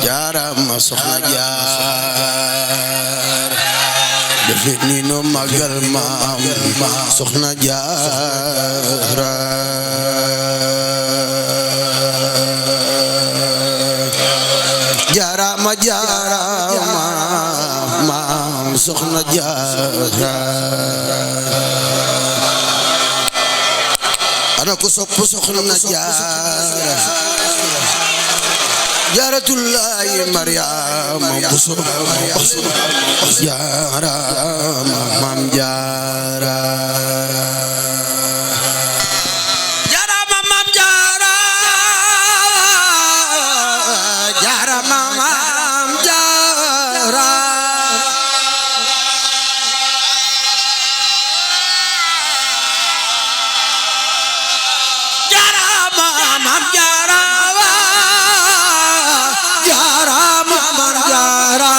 jaarama soxna jaar defe ni no magal maam soxna jaara jaarama jaarama maam soxna jaara ana ko sopp soxna jaara jaaratullahi Mariama buso jaara maam jaara jaara maam jaara jaara maam jaara jaara maam jaara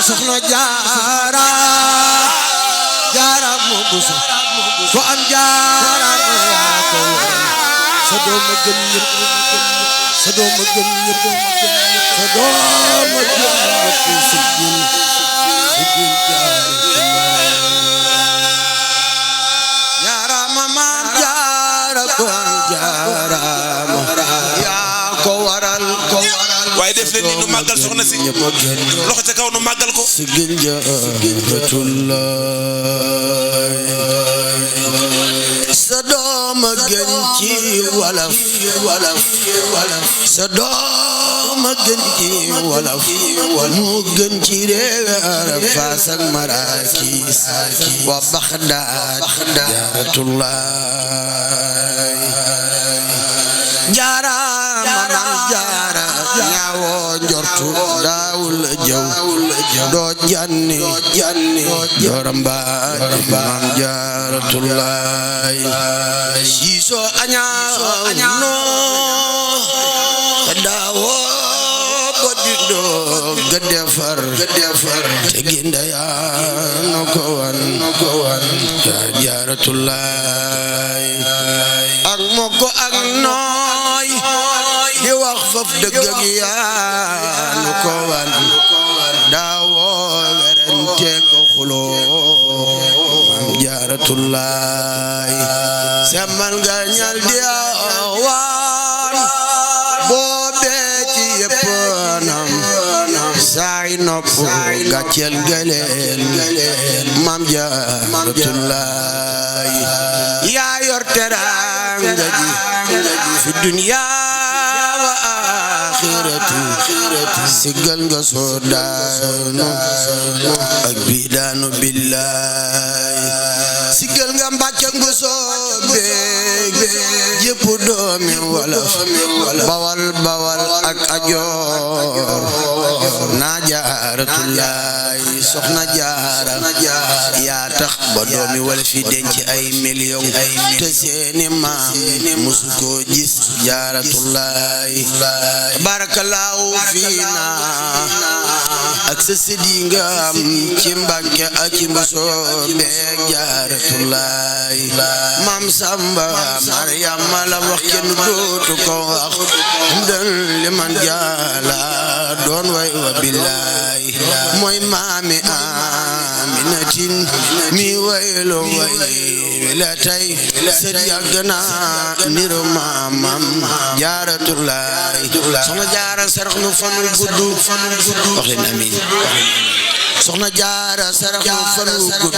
soxna jaara jaara mo buso ko am jaara yaa ko sa doom gën ñëpp sa doom gën ñëpp sa doom gën ñëpp sigil jaara mama jaara ko am jaara yaa ko waral waaye def leen ni nu màggal soxna si loxo ca kaw nu màggal ko sigil jaaratullah sa doom gën ci walaf sa doom gën ci walaf mu gën ci réew Faas ak Marakis wa Baxdaad jaaratullah jaara ñaawo njortu daawul jëw doo janni yoramba maam jaaratullaay siiso añaaw no daawo bodido gadefar te ginda yaa no ko wan jaaratullaay ak moko ak nooy di wax faf dëgg ak yaa nu ko wan daawoo werante ko xuloo maam jaaratullaay semmal nga ñal di waan boobee ci yëpp nam saay nopp gàcceel gëleen maam jaaratullaay yaa yor teraanga ji fi dunya sigal nga soo daanu ak bii daanu billaay sigal nga mbàcc nga soo beeg jëpp doomi bawal ak ajoor naa jaaratullaay soxna jaara yaa tax ba doomi wala fi denc ay million te seeni maam musu ko gis jaaratullaay barakallahu fiina ak sa sidi nga am ci Mbàkke ak ci Mbusoo beeg jaaratullaay maam Samba Mariama la wax kenn dootu ko wax dan liman jaala doon way wa billaay mooy maami Aminatin mi waylo way la tay sët yàgg na niru maamam jaaratullaay soxna jaara sarax nu fanul gudd wax leen amiin soxna jaara sarax nu fan wu gudd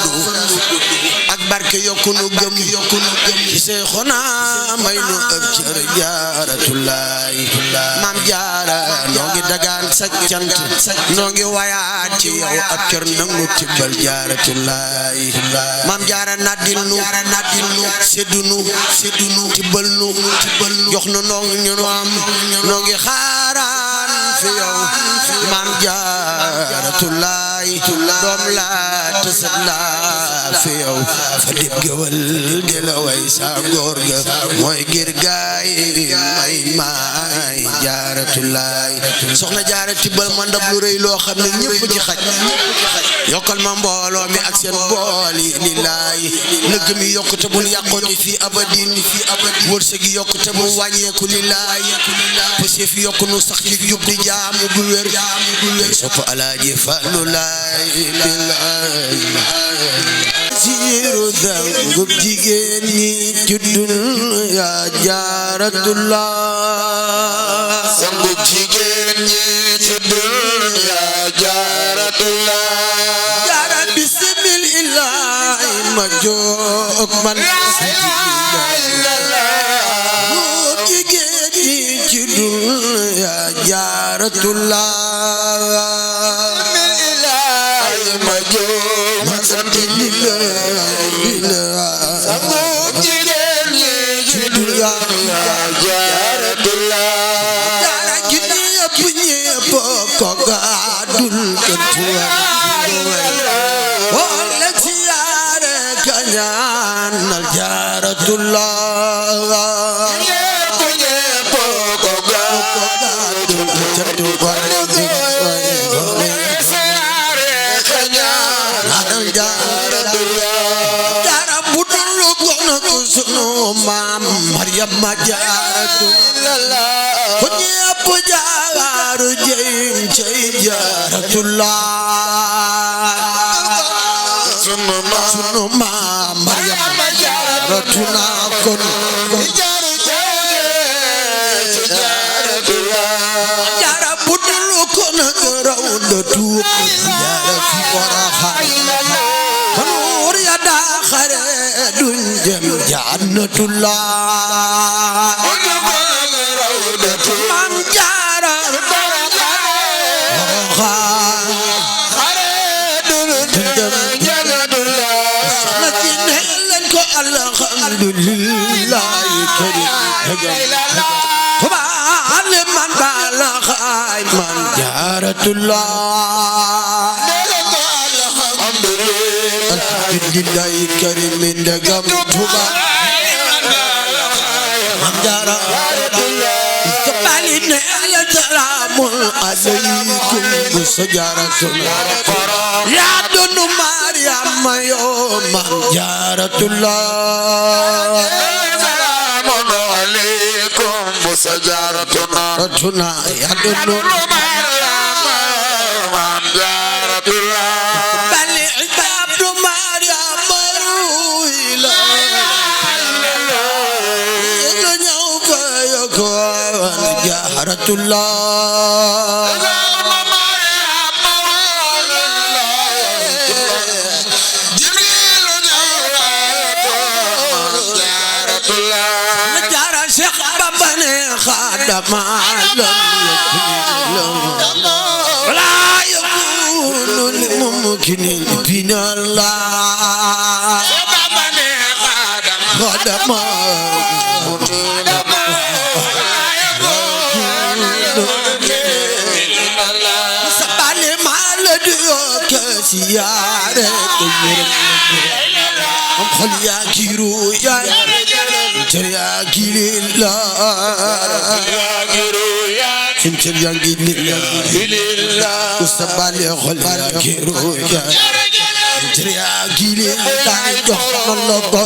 ak barke yokku nu gëm ci Seexuna may nu ëpp cër Jaaratullaay maam jaara noo ngi dagaan sa cant noo ngi wayaat ci yow ab cër nangu tibbal Jaaratullaay maam jaara naddil nu seddu nu tibbal nu jox nu ñu am noo ngi xaaraan fi yow maam Jaaratullaay doom la tësat la fi yow fa dib gewal di la way sa góor ga mooy gir gaay may Jaaratullaay soxna jaara tibbal ma ndab lu rëy loo xam ne ñëpp ci xaj yokkal ma mbooloo mi ak seen bool yi lillaay lëgg mi yokkute bul yàqooti fii abadin wërsëg yi yokkute bu wàññeeku lillaay pësee fi yokku nu sax ci jub di jaamu bu wér sopp alaaji Fallu laay lillaay siiru dangub jigéen ñi juddul yaa Jaaratullah sangu jigéen ñi juddul yaa Jaaratullah jaara bismillah ma jóg man jigéen ñi juddul yaa Jaaratullah ma jóg man sant sangu jigéen ñi juddul yaa Jaaratullah jaara ji ñépp ko gaadul këtuwa wala siyaare kañaanal Jaaratullah ñépp ko gaadul këtuwa siyaare kañaanal Jaaratullah jaara bu dul kono ko sunu maam Maryama Jaaratullah ko ñépp jaaru jeyim cey Jaaratullah sunu maam Maryama Jaaratullah kon jaara bu dul kono raw da tuub jaara fi Porokhane kon wóor ya daa xare duñ dem Jannatullah maam jaara soxna ci ne leen ko alhamdulillahi karim tubaale man bala xaay man Jaaratullah alhamdulillahi karim ndegam tuba man Jaaratullah salaamun aleykum bu Jaaratullah yaa doonu Maryama yoo man Jaaratullah salaamun aleykum bu Jaaratullah yaa doonu Maryama man Jaaratullah bali abdu Maryama ruila la ñëw fa yoko Jaaratullah jaara Cheikh Bamba ne xaadama wala yakunu li mumkinin binallah xaadama sabale mal diyo kasiyaare am xol yaa kiru yaa yaa kililla sinter yaa kililla sabale xol yaa kiru yaa kililla jox man la ko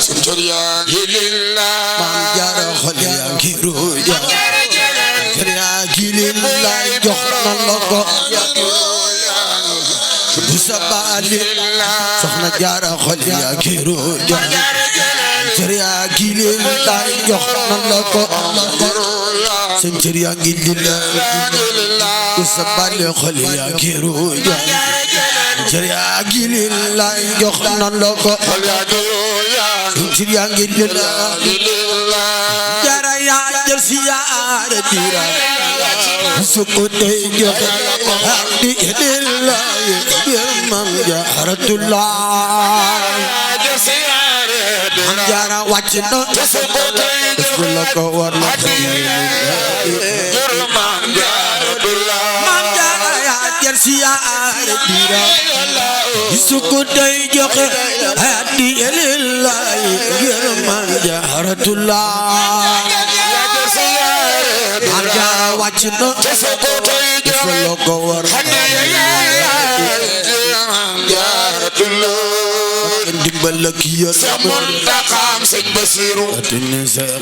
sinter yaa kililla maam jaara xol yaa kiru yaa kililla jox man la ko sabale soxna jaara xol yaa kiru yaa kililla jox man la ko سنجر يا جليلا وسبالي خلي يا كيروجا سنجر يا جليلا يخنا لك سنجر يا جليلا جرى يا جرسي يا رديرا سكوتي يخنا لله يرمم جهرة الله جارا وجنا اسمك ورنا يرمم جهرة الله مام جارا يا جرسي يا رديرا سكوتي يخنا لله يرمم جهرة الله Arja wajna Isfalo gawar Dimbal kiya Samun takam sing basiru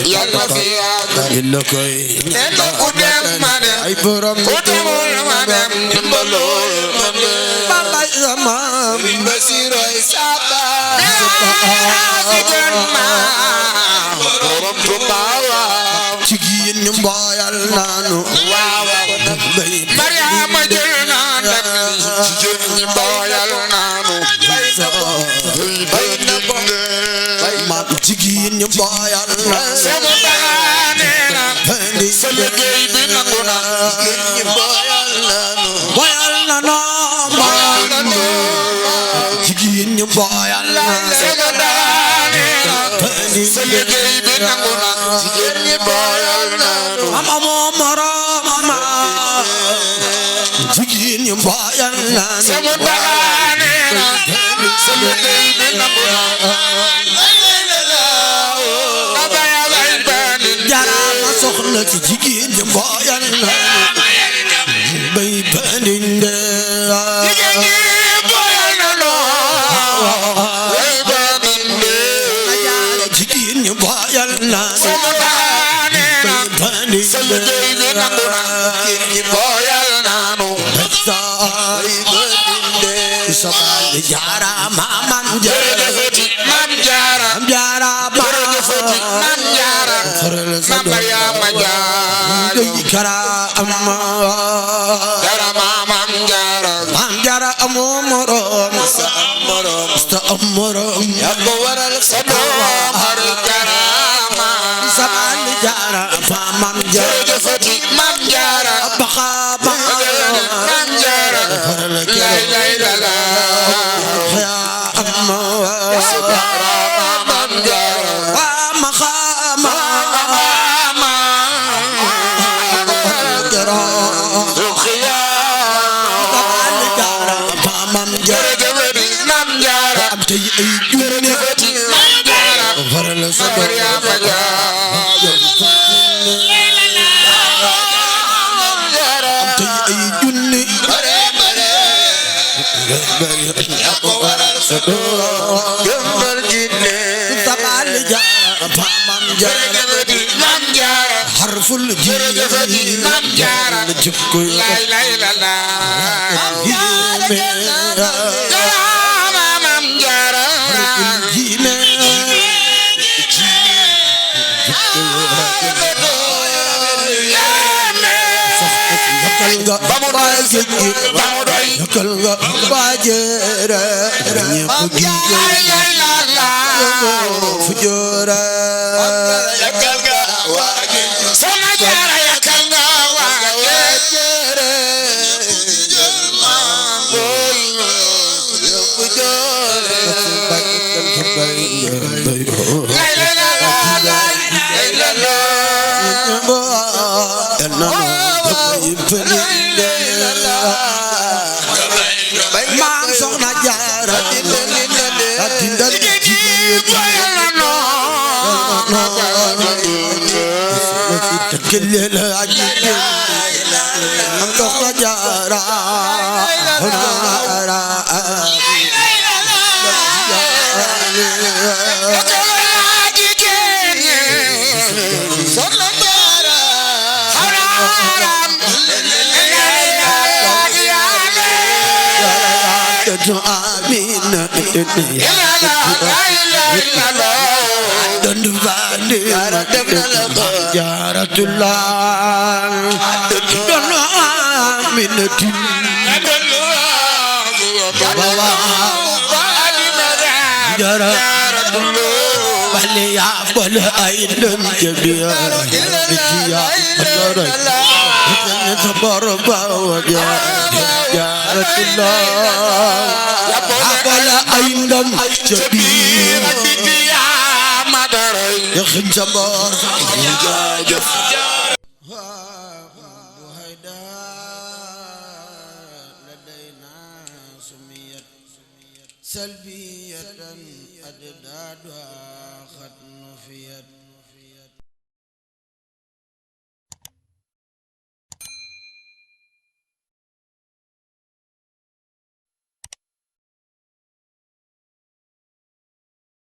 Yalla fiya Illa koy Nendo kudem madem Ay borom Kudemul madem Dimbalul madem Baba sama Basiru isaba Azijan ma Borom tumawa Jigéen ñu mboyal naanu Mariama jël naan jigéen ñi mboyal naanu ma jigéen ñu mboyal naanu sama baane na sa liggéey bi nangu na jigéen ñi mboyal naanu jigéen ñu mboyal naanu sama baane na sa liggéey bi nangu na jigéen ñi mboyal naanu jigéen ñu mboyal naanu sama baane na sa liggéey bi nangu na jarama soxna ci jigéen ñu mboyal naanu bay bandinde jigéen ñi mboyal naanu bay bandinde jigéen ñu mboyal naanu sama baane na sa liggéey bi nangu na jigéen ñi mboyal naanu Sabal jara mam jara mam jara jara jërëjëfati mam jara mam Mariama Jaara kara amma jara mam jara amu morom sta morom ya ko waral sa doom har jarama sabal jara mam jara jërëjëfati mam jara baxa mam jara lay lay la la ya amma mam jara ma khama jara zukhya sabal jara mam jara jërëjëfati mam jara am tay ay junne jërëjëfati mam jara faral sa Mariama Jaara tay ay junne ko waral sa gëmbal jinne sabal jara mam jara jërëjëfati mam Jaara harful jërëjëfati mam Jaara jikko lay lay la la mam Jaara jine ba mu doy yakal nga bajere ñepp gi lay lay la la fu jora yakal nga waaje Soxna Jaara yakal nga waaje lay lay la la lay la la maam Soxna Jaara dindal jigéen kellela ajje maam Soxna Jaara آمين دون فادي جارة الله دون آمين جارة بلي عبل أيدم جبيا بجيا بدر صبر باوجا جارة الله عبل أيدم جبيا يا خن صبر سلبية أددادها قد نفيت